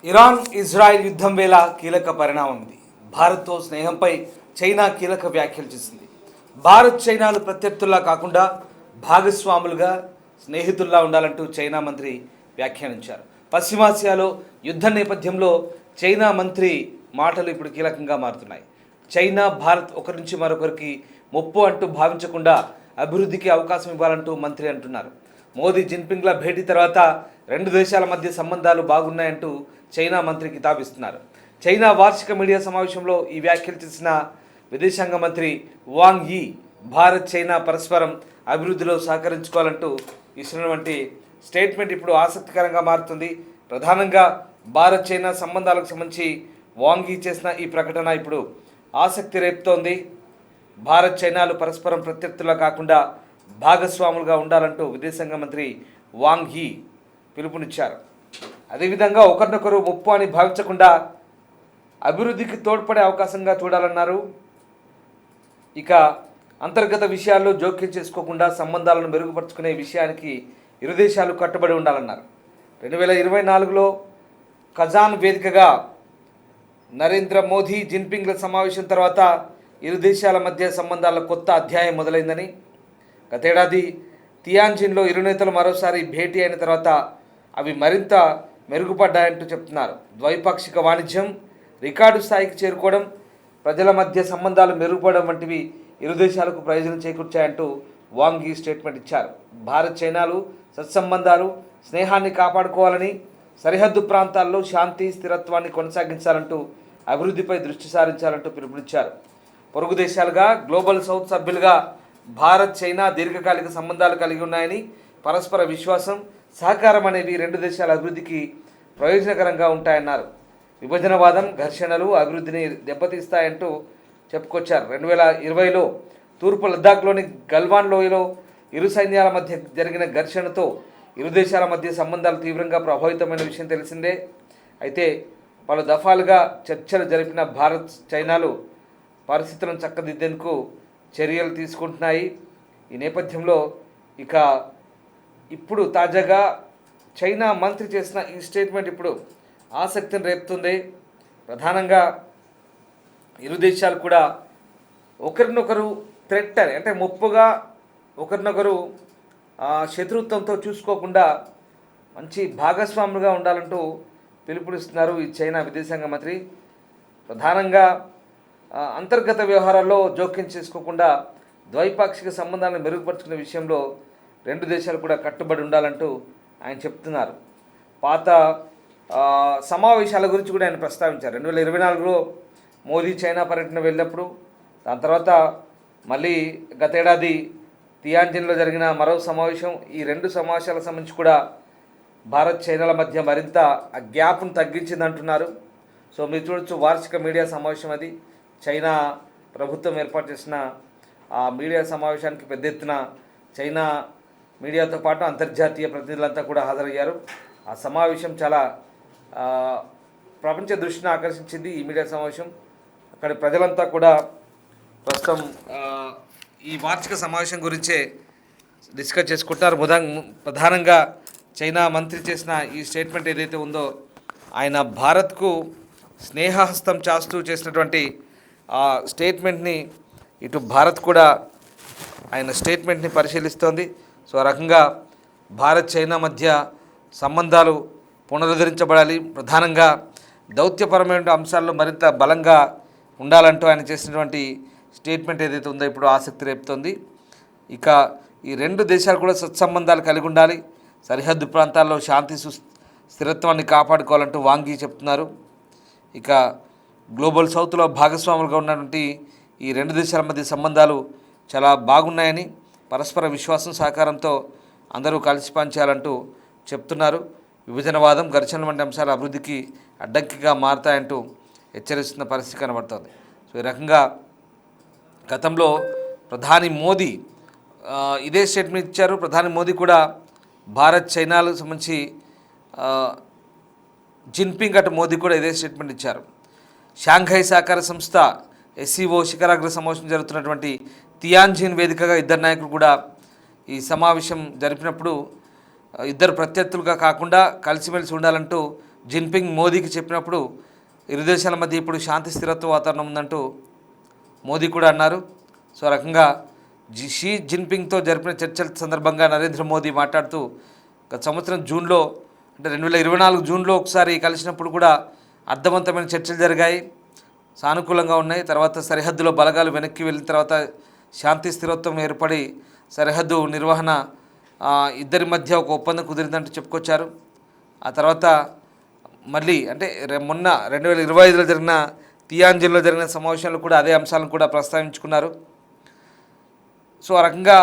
Iran Israel యుద్ధం వేళ కీలక పరిణామం ఇది. భారత్తో స్నేహంపై చైనా కీలక వ్యాఖ్యలు చేసింది. భారత్ చైనాలు ప్రత్యర్థుల్లా కాకుండా భాగస్వాములుగా స్నేహితుల్లా ఉండాలంటూ చైనా మంత్రి వ్యాఖ్యానించారు. పశ్చిమాసియాలో యుద్ధ నేపథ్యంలో చైనా మంత్రి మాటలు ఇప్పుడు కీలకంగా మారుతున్నాయి. చైనా భారత్ ఒకరి నుంచి మరొకరికి ముప్పు అంటూ భావించకుండా అభివృద్ధికి అవకాశం ఇవ్వాలంటూ మంత్రి అంటున్నారు. మోదీ జిన్పింగ్ల భేటీ తర్వాత రెండు దేశాల మధ్య సంబంధాలు బాగున్నాయంటూ చైనా మంత్రి కితాబిస్తున్నారు. చైనా వార్షిక మీడియా సమావేశంలో ఈ వ్యాఖ్యలు చేసిన విదేశాంగ మంత్రి వాంగ్ యీ భారత్ చైనా పరస్పరం అభివృద్ధిలో సహకరించుకోవాలంటూ ఇచ్చినటువంటి స్టేట్మెంట్ ఇప్పుడు ఆసక్తికరంగా మారుతుంది. ప్రధానంగా భారత్ చైనా సంబంధాలకు సంబంధించి వాంగ్ యీ చేసిన ఈ ప్రకటన ఇప్పుడు ఆసక్తి రేపుతోంది. భారత్ చైనాలు పరస్పరం ప్రత్యర్థులా కాకుండా భాగస్వాములుగా ఉండాలంటూ విదేశాంగ మంత్రి వాంగ్ యీ పిలుపునిచ్చారు. అదేవిధంగా ఒకరినొకరు ముప్పు అని భావించకుండా అభివృద్ధికి తోడ్పడే అవకాశంగా చూడాలన్నారు. ఇక అంతర్గత విషయాల్లో జోక్యం చేసుకోకుండా సంబంధాలను మెరుగుపరుచుకునే విషయానికి ఇరు దేశాలు కట్టుబడి ఉండాలన్నారు. 2024లో కజాన్ వేదికగా నరేంద్ర మోదీ జిన్పింగ్ల సమావేశం తర్వాత ఇరు దేశాల మధ్య సంబంధాల కొత్త అధ్యాయం మొదలైందని, గతేడాది తియాన్జిన్లో ఇరు నేతలు మరోసారి భేటీ అయిన తర్వాత అవి మరింత మెరుగుపడ్డాయంటూ చెప్తున్నారు. ద్వైపాక్షిక వాణిజ్యం రికార్డు స్థాయికి చేరుకోవడం, ప్రజల మధ్య సంబంధాలు మెరుగుపడడం వంటివి ఇరు దేశాలకు ప్రయోజనం చేకూర్చాయంటూ వాంగ్ యీ స్టేట్మెంట్ ఇచ్చారు. భారత్ చైనాలు సత్సంబంధాలు స్నేహాన్ని కాపాడుకోవాలని, సరిహద్దు ప్రాంతాల్లో శాంతి స్థిరత్వాన్ని కొనసాగించాలంటూ అభివృద్ధిపై దృష్టి సారించాలంటూ పిలుపునిచ్చారు. పొరుగు దేశాలుగా గ్లోబల్ సౌత్ సభ్యులుగా భారత్ చైనా దీర్ఘకాలిక సంబంధాలు కలిగి ఉన్నాయని, పరస్పర విశ్వాసం సహకారం అనేవి రెండు దేశాల అభివృద్ధికి ప్రయోజనకరంగా ఉంటాయన్నారు. విభజనవాదం ఘర్షణలు అభివృద్ధిని దెబ్బతీస్తాయంటూ చెప్పుకొచ్చారు. 2020లో తూర్పు లద్దాఖ్లోని గల్వాన్ లోయలో ఇరు సైన్యాల మధ్య జరిగిన ఘర్షణతో ఇరు దేశాల మధ్య సంబంధాలు తీవ్రంగా ప్రభావితమైన విషయం తెలిసిందే. అయితే పలు దఫాలుగా చర్చలు జరిపిన భారత్ చైనాలు పరిస్థితులను చక్కదిద్దేందుకు చర్యలు తీసుకుంటున్నాయి. ఈ నేపథ్యంలో ఇక ఇప్పుడు తాజాగా చైనా మంత్రి చేసిన ఈ స్టేట్మెంట్ ఇప్పుడు ఆసక్తిని రేపుతుంది. ప్రధానంగా ఇరు దేశాలు కూడా ఒకరినొకరు థ్రెట్ అంటే ముప్పుగా ఒకరినొకరు శత్రుత్వంతో చూసుకోకుండా మంచి భాగస్వాములుగా ఉండాలంటూ పిలుపునిస్తున్నారు ఈ చైనా విదేశాంగ మంత్రి. ప్రధానంగా అంతర్గత వ్యవహారాల్లో జోక్యం చేసుకోకుండా ద్వైపాక్షిక సంబంధాలను మెరుగుపరుచుకునే విషయంలో రెండు దేశాలు కూడా కట్టుబడి ఉండాలంటూ ఆయన చెప్తున్నారు. పాత సమావేశాల గురించి కూడా ఆయన ప్రస్తావించారు. 2024లో మోదీ చైనా పర్యటన వెళ్ళినప్పుడు, దాని తర్వాత మళ్ళీ గతేడాది తియాన్జిన్లో జరిగిన మరో సమావేశం, ఈ రెండు సమావేశాలకు సంబంధించి కూడా భారత్ చైనాల మధ్య మరింత ఆ గ్యాప్ను తగ్గించిందంటున్నారు. సో మీరు చూడొచ్చు, వార్షిక మీడియా సమావేశం అది. చైనా ప్రభుత్వం ఏర్పాటు చేసిన ఆ మీడియా సమావేశానికి పెద్ద ఎత్తున చైనా మీడియాతో పాటు అంతర్జాతీయ ప్రతినిధులంతా కూడా హాజరయ్యారు. ఆ సమావేశం చాలా ప్రపంచ దృష్టిని ఆకర్షించింది. ఈ మీడియా సమావేశం అక్కడి ప్రజలంతా కూడా ప్రస్తుతం ఈ వార్షిక సమావేశం గురించే డిస్కస్ చేసుకుంటారు. ప్రధానంగా చైనా మంత్రి చేసిన ఈ స్టేట్మెంట్ ఏదైతే ఉందో, ఆయన భారత్కు స్నేహహస్తం చాస్తూ చేసినటువంటి ఆ స్టేట్మెంట్ని ఇటు భారత్ కూడా ఆయన స్టేట్మెంట్ని పరిశీలిస్తోంది. సో ఆ రకంగా భారత్ చైనా మధ్య సంబంధాలు పునరుద్ధరించబడాలి, ప్రధానంగా దౌత్యపరమైన అంశాల్లో మరింత బలంగా ఉండాలంటూ ఆయన చేసినటువంటి స్టేట్మెంట్ ఏదైతే ఉందో ఇప్పుడు ఆసక్తి రేపుతోంది. ఇక ఈ రెండు దేశాలు కూడా సత్సంబంధాలు కలిగి ఉండాలి, సరిహద్దు ప్రాంతాల్లో శాంతి స్థిరత్వాన్ని కాపాడుకోవాలంటూ వాంగ్ యీ చెప్తున్నారు. ఇక గ్లోబల్ సౌత్లో భాగస్వాములుగా ఉన్నటువంటి ఈ రెండు దేశాల మధ్య సంబంధాలు చాలా బాగున్నాయని, పరస్పర విశ్వాసం సహకారంతో అందరూ కలిసి పనిచేయాలంటూ చెప్తున్నారు. విభజనవాదం ఘర్షణ వంటి అంశాల అభివృద్ధికి అడ్డంకిగా మారతాయంటూ హెచ్చరిస్తున్న పరిస్థితి కనబడుతోంది. సో ఈ రకంగా గతంలో ప్రధాని మోదీ ఇదే స్టేట్మెంట్ ఇచ్చారు. ప్రధాని మోదీ కూడా భారత్ చైనాలకు సంబంధించి జిన్పింగ్ అటు మోదీ కూడా ఇదే స్టేట్మెంట్ ఇచ్చారు. షాంఘై సహకార సంస్థ SCO శిఖరాగ్ర సమావేశం జరుగుతున్నటువంటి తియాన్జిన్ వేదికగా ఇద్దరు నాయకులు కూడా ఈ సమావేశం జరిపినప్పుడు ఇద్దరు ప్రత్యర్థులుగా కాకుండా కలిసిమెలిసి ఉండాలంటూ జిన్పింగ్ మోదీకి చెప్పినప్పుడు ఇరు దేశాల మధ్య ఇప్పుడు శాంతి స్థిరత్వ వాతావరణం ఉందంటూ మోదీ కూడా అన్నారు. సో ఆ రకంగా షీ జిన్పింగ్తో జరిపిన చర్చల సందర్భంగా నరేంద్ర మోదీ మాట్లాడుతూ గత సంవత్సరం జూన్లో అంటే 2024 జూన్లో ఒకసారి కలిసినప్పుడు కూడా అర్థవంతమైన చర్చలు జరిగాయి, సానుకూలంగా ఉన్నాయి. తర్వాత సరిహద్దులో బలగాలు వెనక్కి వెళ్ళిన తర్వాత శాంతి స్థిరత్వం ఏర్పడి సరిహద్దు నిర్వహణ ఇద్దరి మధ్య ఒక ఒప్పందం కుదిరిందంటూ చెప్పుకొచ్చారు. ఆ తర్వాత మళ్ళీ అంటే మొన్న 2025లో జరిగిన తియాన్జిన్లో జరిగిన సమావేశంలో కూడా అదే అంశాలను కూడా ప్రస్తావించుకున్నారు. సో ఆ రకంగా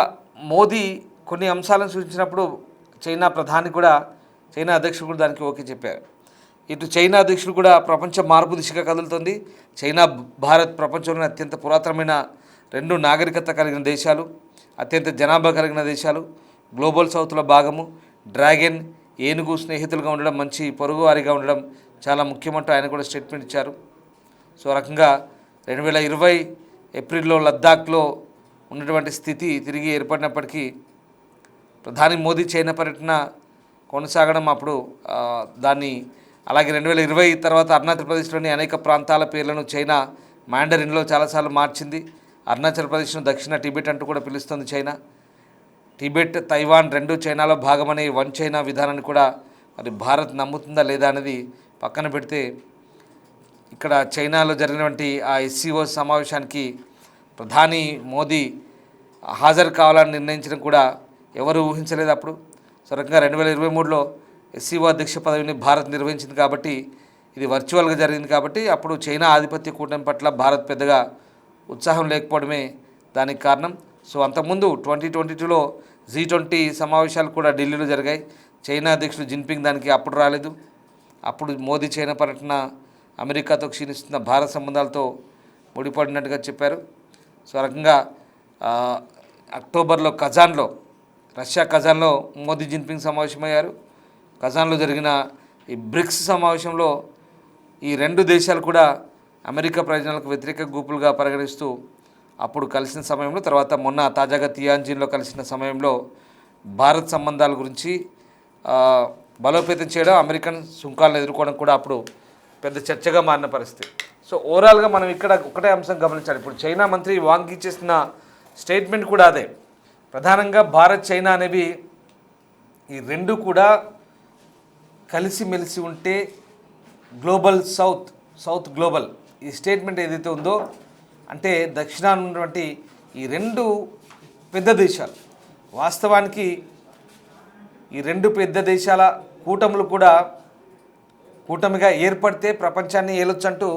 మోదీ కొన్ని అంశాలను సూచించినప్పుడు చైనా ప్రధాని కూడా చైనా అధ్యక్షుడు కూడా దానికి ఓకే చెప్పారు. ఇటు చైనా అధ్యక్షుడు కూడా ప్రపంచ మార్పు దిశగా కదులుతుంది. చైనా భారత్ ప్రపంచంలోని అత్యంత పురాతనమైన రెండు నాగరికత కలిగిన దేశాలు, అత్యంత జనాభా కలిగిన దేశాలు, గ్లోబల్ సౌత్లో భాగము. డ్రాగన్ ఏనుగు స్నేహితులుగా ఉండడం, మంచి పొరుగువారిగా ఉండడం చాలా ముఖ్యమంటూ ఆయన కూడా స్టేట్మెంట్ ఇచ్చారు. సో ఆ రకంగా 2020 ఏప్రిల్లో లద్దాఖ్లో ఉన్నటువంటి స్థితి తిరిగి ఏర్పడినప్పటికీ ప్రధాని మోదీ చైనా పర్యటన కొనసాగడం అప్పుడు దాన్ని అలాగే 2020 తర్వాత అరుణాచల్ ప్రదేశ్లోని అనేక ప్రాంతాల పేర్లను చైనా మాండరిన్లో చాలాసార్లు మార్చింది. అరుణాచల్ ప్రదేశ్ను దక్షిణ టిబెట్ అంటూ కూడా పిలుస్తుంది చైనా. టిబెట్, తైవాన్ రెండు చైనాలో భాగమనే వన్ చైనా విధానాన్ని కూడా మరి భారత్ నమ్ముతుందా లేదా అనేది పక్కన పెడితే ఇక్కడ చైనాలో జరిగినటువంటి ఆ SCO సమావేశానికి ప్రధాని మోదీ హాజరు కావాలని నిర్ణయించడం కూడా ఎవరు ఊహించలేదు అప్పుడు. సో రకంగా 2023లో SCO అధ్యక్ష పదవిని భారత్ నిర్వహించింది కాబట్టి ఇది వర్చువల్గా జరిగింది కాబట్టి అప్పుడు చైనా ఆధిపత్య కూటమి పట్ల భారత్ పెద్దగా ఉత్సాహం లేకపోవడమే దానికి కారణం. సో అంతకుముందు 2022లో G20 సమావేశాలు కూడా ఢిల్లీలో జరిగాయి. చైనా అధ్యక్షుడు జిన్పింగ్ దానికి అప్పుడు రాలేదు. అప్పుడు మోదీ చైనా పర్యటన అమెరికాతో క్షీణిస్తున్న భారత సంబంధాలతో ముడిపడినట్టుగా చెప్పారు. సో రకంగా అక్టోబర్లో కజాన్లో, రష్యా కజాన్లో మోదీ జిన్పింగ్ సమావేశమయ్యారు. కజాన్లో జరిగిన ఈ బ్రిక్స్ సమావేశంలో ఈ రెండు దేశాలు కూడా అమెరికా ప్రయోజనాలకు వ్యతిరేక గ్రూపులుగా పరిగణిస్తూ అప్పుడు కలిసిన సమయంలో, తర్వాత మొన్న తాజాగా తియాన్జిన్లో కలిసిన సమయంలో భారత్ సంబంధాల గురించి బలోపేతం చేయడం, అమెరికన్ సుంకాలను ఎదుర్కోవడం కూడా అప్పుడు పెద్ద చర్చగా మారిన పరిస్థితి. సో ఓవరాల్గా మనం ఇక్కడ ఒకటే అంశం గమనించాలి. ఇప్పుడు చైనా మంత్రి వాంగ్ యీ చేసిన స్టేట్మెంట్ కూడా అదే. ప్రధానంగా భారత్ చైనా అనేవి ఈ రెండు కూడా కలిసిమెలిసి ఉంటే గ్లోబల్ సౌత్ గ్లోబల్ ఈ స్టేట్మెంట్ ఏదైతే ఉందో అంటే దక్షిణాన ఉన్నటువంటి ఈ రెండు పెద్ద దేశాలు, వాస్తవానికి ఈ రెండు పెద్ద దేశాల కూటములు కూడా కూటమిగా ఏర్పడితే ప్రపంచాన్ని ఏలొచ్చంటూ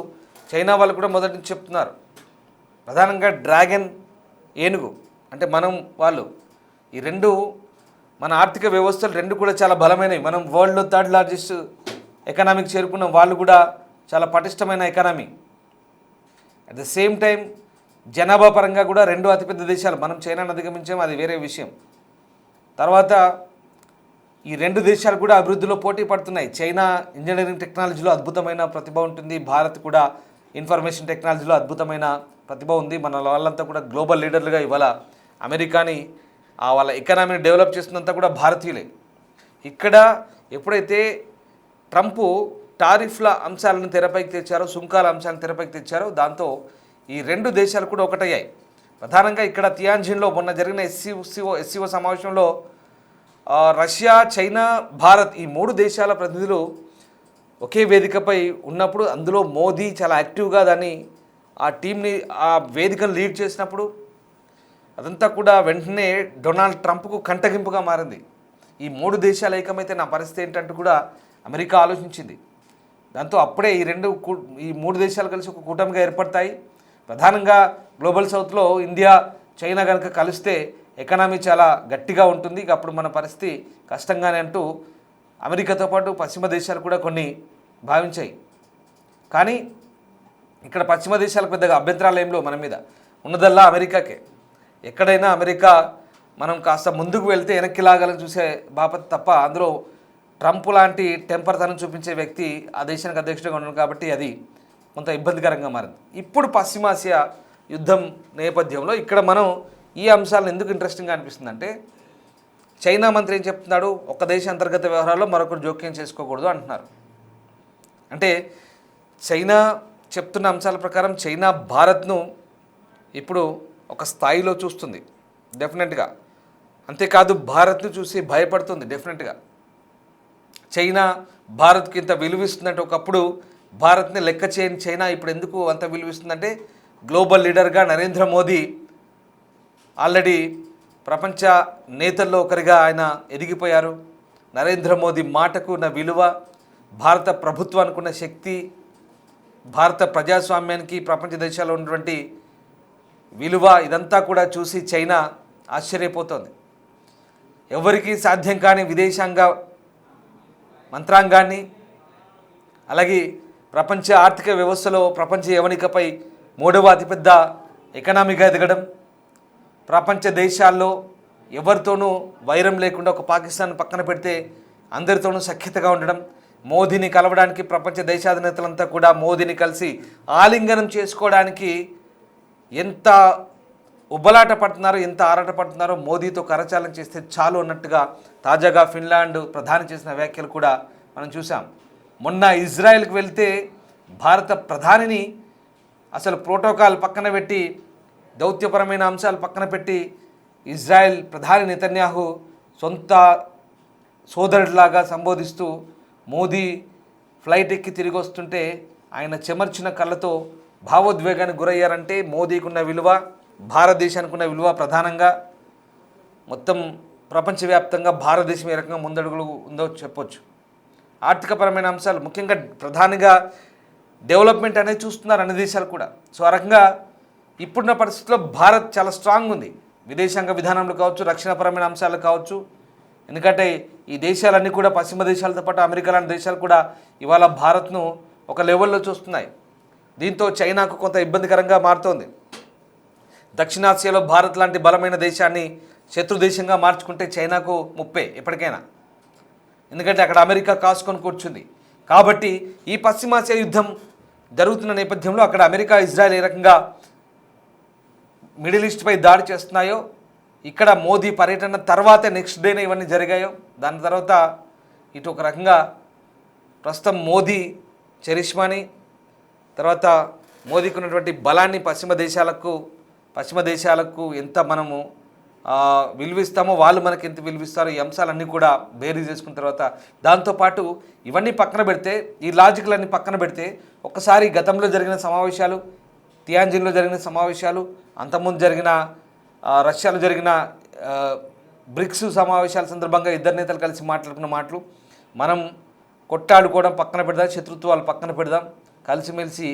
చైనా వాళ్ళు కూడా మొదటి నుంచి చెప్తున్నారు. ప్రధానంగా డ్రాగన్, ఏనుగు అంటే మనం వాళ్ళు ఈ రెండు మన ఆర్థిక వ్యవస్థలు రెండు కూడా చాలా బలమైనవి. మనం వరల్డ్లో థర్డ్ లార్జెస్ట్ ఎకనామీకి చేరుకున్నాం, వాళ్ళు కూడా చాలా పటిష్టమైన economy. At the same time జనాభా పరంగా కూడా రెండు అతిపెద్ద దేశాలు. మనం చైనాను అధిగమించాము, అది వేరే విషయం. తర్వాత ఈ రెండు దేశాలు కూడా అభివృద్ధిలో పోటీ పడుతున్నాయి. చైనా ఇంజనీరింగ్ టెక్నాలజీలో అద్భుతమైన ప్రతిభ ఉంటుంది, భారత్ కూడా ఇన్ఫర్మేషన్ టెక్నాలజీలో అద్భుతమైన ప్రతిభ ఉంది. మన వాళ్ళంతా కూడా గ్లోబల్ లీడర్లుగా ఇవాళ అమెరికాని వాళ్ళ ఎకనామీని డెవలప్ చేస్తున్నంతా కూడా భారతీయులే. ఇక్కడ ఎప్పుడైతే ట్రంప్ టారిఫ్ల అంశాలను తెరపైకి తెచ్చారో, సుంకాల అంశాలను తెరపైకి తెచ్చారో, దాంతో ఈ రెండు దేశాలు కూడా ఒకటయ్యాయి. ప్రధానంగా ఇక్కడ తియాన్జిన్లో మొన్న జరిగిన SCO సమావేశంలో రష్యా, చైనా, భారత్ ఈ మూడు దేశాల ప్రతినిధులు ఒకే వేదికపై ఉన్నప్పుడు అందులో మోదీ చాలా యాక్టివ్గా దాన్ని ఆ టీంని ఆ వేదికను లీడ్ చేసినప్పుడు అదంతా కూడా వెంటనే డొనాల్డ్ ట్రంప్కు కంటగింపుగా మారింది. ఈ మూడు దేశాలు ఏకమైతే నా పరిస్థితి ఏంటంటూ కూడా అమెరికా ఆలోచించింది. దాంతో అప్పుడే ఈ మూడు దేశాలు కలిసి ఒక కూటమిగా ఏర్పడతాయి. ప్రధానంగా గ్లోబల్ సౌత్లో ఇండియా, చైనా కనుక కలిస్తే ఎకనామీ చాలా గట్టిగా ఉంటుంది, అప్పుడు మన పరిస్థితి కష్టంగానే అంటూ అమెరికాతో పాటు పశ్చిమ దేశాలు కూడా కొన్ని భావించాయి. కానీ ఇక్కడ పశ్చిమ దేశాలకు పెద్దగా అభ్యంతరాలు ఏం లేవు, మన మీద ఉన్నదల్లా అమెరికాకే. ఎక్కడైనా అమెరికా మనం కాస్త ముందుకు వెళ్తే వెనక్కి లాగాలని చూసే బాపత్ తప్ప అందులో ట్రంప్ లాంటి టెంపర్తనం చూపించే వ్యక్తి ఆ దేశానికి అధ్యక్షుడిగా ఉన్నాడు కాబట్టి అది కొంత ఇబ్బందికరంగా మారింది. ఇప్పుడు పశ్చిమాసియా యుద్ధం నేపథ్యంలో ఇక్కడ మనం ఈ అంశాలను ఎందుకు ఇంట్రెస్టింగ్గా అనిపిస్తుందంటే చైనా మంత్రి ఏం చెప్తున్నాడు, ఒక దేశ అంతర్గత వ్యవహారాల్లో మరొకరు జోక్యం చేసుకోకూడదు అంటున్నారు. అంటే చైనా చెప్తున్న అంశాల ప్రకారం చైనా భారత్ను ఇప్పుడు ఒక స్థాయిలో చూస్తుంది డెఫినెట్గా. అంతేకాదు భారత్ను చూసి భయపడుతుంది డెఫినెట్గా. చైనా భారత్కి ఇంత విలువిస్తుందంటే ఒకప్పుడు భారత్ని లెక్క చేయని చైనా ఇప్పుడు ఎందుకు అంత విలువిస్తుందంటే గ్లోబల్ లీడర్గా నరేంద్ర మోదీ ఆల్రెడీ ప్రపంచ నేతల్లో ఒకరిగా ఆయన ఎదిగిపోయారు. నరేంద్ర మోదీ మాటకు ఉన్న విలువ, భారత ప్రభుత్వానికి ఉన్న శక్తి, భారత ప్రజాస్వామ్యానికి ప్రపంచ దేశాల్లో ఉన్నటువంటి విలువ ఇదంతా కూడా చూసి చైనా ఆశ్చర్యపోతోంది. ఎవరికీ సాధ్యం కాని విదేశాంగ మంత్రాంగాన్ని, అలాగే ప్రపంచ ఆర్థిక వ్యవస్థలో ప్రపంచ యవనికపై 3వ అతిపెద్ద ఎకనామీగా ఎదగడం, ప్రపంచ దేశాల్లో ఎవరితోనూ వైరం లేకుండా ఒక పాకిస్తాన్ పక్కన పెడితే అందరితోనూ సఖ్యతగా ఉండడం, మోదీని కలవడానికి ప్రపంచ దేశాధినేతలంతా కూడా మోదీని కలిసి ఆలింగనం చేసుకోవడానికి ఎంత ఉబ్బలాట పడుతున్నారో, ఎంత ఆరాట పడుతున్నారో, మోదీతో కరచాలనం చేస్తే చాలు అన్నట్టుగా తాజాగా ఫిన్లాండ్ ప్రధాని చేసిన వ్యాఖ్యలు కూడా మనం చూసాం. మొన్న ఇజ్రాయెల్కి వెళ్తే భారత ప్రధానిని అసలు ప్రోటోకాల్ పక్కన పెట్టి, దౌత్యపరమైన అంశాలు పక్కన పెట్టి ఇజ్రాయెల్ ప్రధాని నెతన్యాహు సొంత సోదరుడిలాగా సంబోధిస్తూ మోదీ ఫ్లైట్ ఎక్కి తిరిగి వస్తుంటే ఆయన చెమర్చిన కళ్ళతో భావోద్వేగానికి గురయ్యారంటే మోదీకి ఉన్న విలువ, భారతదేశానికి ఉన్న విలువ ప్రధానంగా మొత్తం ప్రపంచవ్యాప్తంగా భారతదేశం ఏ రకంగా ముందడుగులు ఉందో చెప్పొచ్చు. ఆర్థికపరమైన అంశాలు ముఖ్యంగా ప్రధానంగా డెవలప్మెంట్ అనేది చూస్తున్నారు అన్ని దేశాలు కూడా. సో ఆ రకంగా ఇప్పుడున్న పరిస్థితుల్లో భారత్ చాలా స్ట్రాంగ్ ఉంది, విదేశాంగ విధానంలో కావచ్చు, రక్షణపరమైన అంశాలు కావచ్చు. ఎందుకంటే ఈ దేశాలన్నీ కూడా పశ్చిమ దేశాలతో పాటు అమెరికా లాంటి దేశాలు కూడా ఇవాళ భారత్ను ఒక లెవెల్లో చూస్తున్నాయి. దీంతో చైనాకు కొంత ఇబ్బందికరంగా మారుతోంది. దక్షిణాసియాలో భారత్ లాంటి బలమైన దేశాన్ని శత్రు దేశంగా మార్చుకుంటే చైనాకు ముప్పే ఎప్పటికైనా. ఎందుకంటే అక్కడ అమెరికా కాసుకొని కూర్చుంది. కాబట్టి ఈ పశ్చిమాసియా యుద్ధం జరుగుతున్న నేపథ్యంలో అక్కడ అమెరికా, ఇజ్రాయెల్ ఏ రకంగా మిడిల్ ఈస్ట్పై దాడి చేస్తున్నాయో, ఇక్కడ మోదీ పర్యటన తర్వాత నెక్స్ట్ డేనే ఇవన్నీ జరిగాయో, దాని తర్వాత ఇటు ఒక రకంగా ప్రస్తుతం మోదీ చరిష్మాని, తర్వాత మోదీకి ఉన్నటువంటి బలాన్ని పశ్చిమ దేశాలకు ఎంత మనము విలువిస్తామో వాళ్ళు మనకి ఎంత విలువిస్తారో, ఈ అంశాలన్నీ కూడా బేరీ చేసుకున్న తర్వాత, దాంతోపాటు ఇవన్నీ పక్కన పెడితే, ఈ లాజిక్లన్నీ పక్కన పెడితే ఒక్కసారి గతంలో జరిగిన సమావేశాలు, తియాన్జిన్లో జరిగిన సమావేశాలు, అంతకుముందు జరిగిన రష్యాలో జరిగిన బ్రిక్స్ సమావేశాల సందర్భంగా ఇద్దరు నేతలు కలిసి మాట్లాడుకున్న మాటలు, మనం కొట్టాడుకోవడం పక్కన పెడదాం, శత్రుత్వాలు పక్కన పెడదాం, కలిసిమెలిసి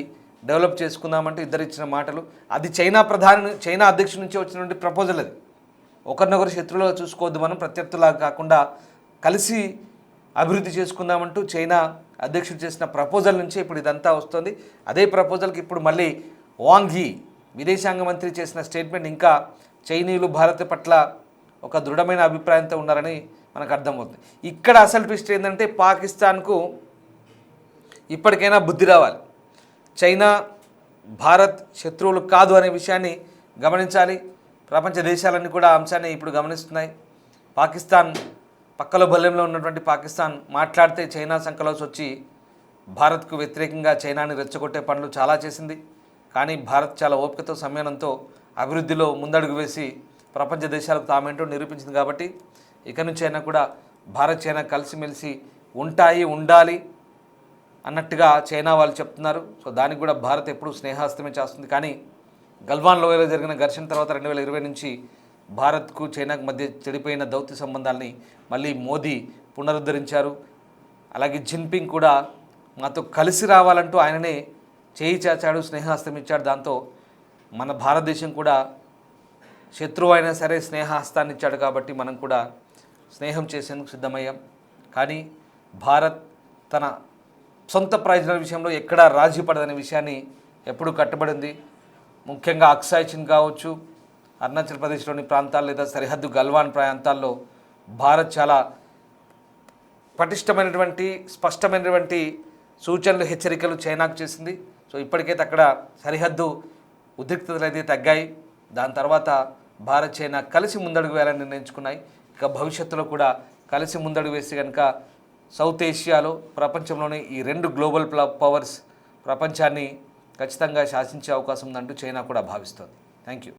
డెవలప్ చేసుకుందామంటే ఇద్దరు ఇచ్చిన మాటలు. అది చైనా అధ్యక్షుడి నుంచి వచ్చినటువంటి ప్రపోజల్. అది ఒకరినొకరు శత్రువులుగా చూసుకోవద్దు, మనం ప్రత్యర్థులాగా కాకుండా కలిసి అభివృద్ధి చేసుకుందామంటూ చైనా అధ్యక్షుడు చేసిన ప్రపోజల్ నుంచి ఇప్పుడు ఇదంతా వస్తుంది. అదే ప్రపోజల్కి ఇప్పుడు మళ్ళీ వాంగ్ యీ విదేశాంగ మంత్రి చేసిన స్టేట్మెంట్ ఇంకా చైనీయులు భారత్ పట్ల ఒక దృఢమైన అభిప్రాయంతో ఉన్నారని మనకు అర్థమవుతుంది. ఇక్కడ అసలు ట్విస్ట్ ఏంటంటే పాకిస్తాన్కు ఇప్పటికైనా బుద్ధి రావాలి. చైనా, భారత్ శత్రువులు కాదు అనే విషయాన్ని గమనించాలి. ప్రపంచ దేశాలన్నీ కూడా ఆ అంశాన్ని ఇప్పుడు గమనిస్తున్నాయి. పాకిస్తాన్ పక్కలో బల్లెంలో ఉన్నటువంటి పాకిస్తాన్ మాట్లాడితే చైనా సంకలోసి వచ్చి భారత్కు వ్యతిరేకంగా చైనాని రెచ్చగొట్టే పనులు చాలా చేసింది. కానీ భారత్ చాలా ఓపికతో, సంయమనంతో అభివృద్ధిలో ముందడుగు వేసి ప్రపంచ దేశాలకు తామేంటో నిరూపించింది. కాబట్టి ఇక నుంచి అయినా కూడా భారత్, చైనా కలిసిమెలిసి ఉండాలి అన్నట్టుగా చైనా వాళ్ళు చెప్తున్నారు. సో దానికి కూడా భారత్ ఎప్పుడూ స్నేహాస్తమే చేస్తుంది. కానీ గల్వాన్ లోయలో జరిగిన ఘర్షణ తర్వాత 2020 నుంచి భారత్కు చైనాకు మధ్య చెడిపోయిన దౌత్య సంబంధాలని మళ్ళీ మోదీ పునరుద్ధరించారు. అలాగే జిన్పింగ్ కూడా మాతో కలిసి రావాలంటూ ఆయననే చేయి చాచాడు, స్నేహాస్తం ఇచ్చాడు. దాంతో మన భారతదేశం కూడా శత్రువు అయినా సరే స్నేహహస్తాన్ని ఇచ్చాడు. కాబట్టి మనం కూడా స్నేహం చేసేందుకు సిద్ధమయ్యాం. కానీ భారత్ తన సొంత ప్రయోజనాల విషయంలో ఎక్కడా రాజీ పడదనే విషయాన్ని ఎప్పుడూ కట్టుబడింది. ముఖ్యంగా అక్సాయ్ చిన్ కావచ్చు, అరుణాచల్ ప్రదేశ్లోని ప్రాంతాలు లేదా సరిహద్దు గల్వాన్ ప్రాంతాల్లో భారత్ చాలా పటిష్టమైనటువంటి, స్పష్టమైనటువంటి సూచనలు, హెచ్చరికలు చైనాకు చేసింది. సో ఇప్పటికైతే అక్కడ సరిహద్దు ఉద్రిక్తతలు అయితే తగ్గాయి. దాని తర్వాత భారత్, చైనా కలిసి ముందడుగు వేయాలని నిర్ణయించుకున్నాయి. ఇక భవిష్యత్తులో కూడా కలిసి ముందడుగు వేసి కనుక సౌత్ ఏషియాలో ప్రపంచంలోనే ఈ రెండు గ్లోబల్ పవర్స్ ప్రపంచాన్ని ఖచ్చితంగా శాసించే అవకాశం ఉందంటూ చైనా కూడా భావిస్తోంది. Thank you.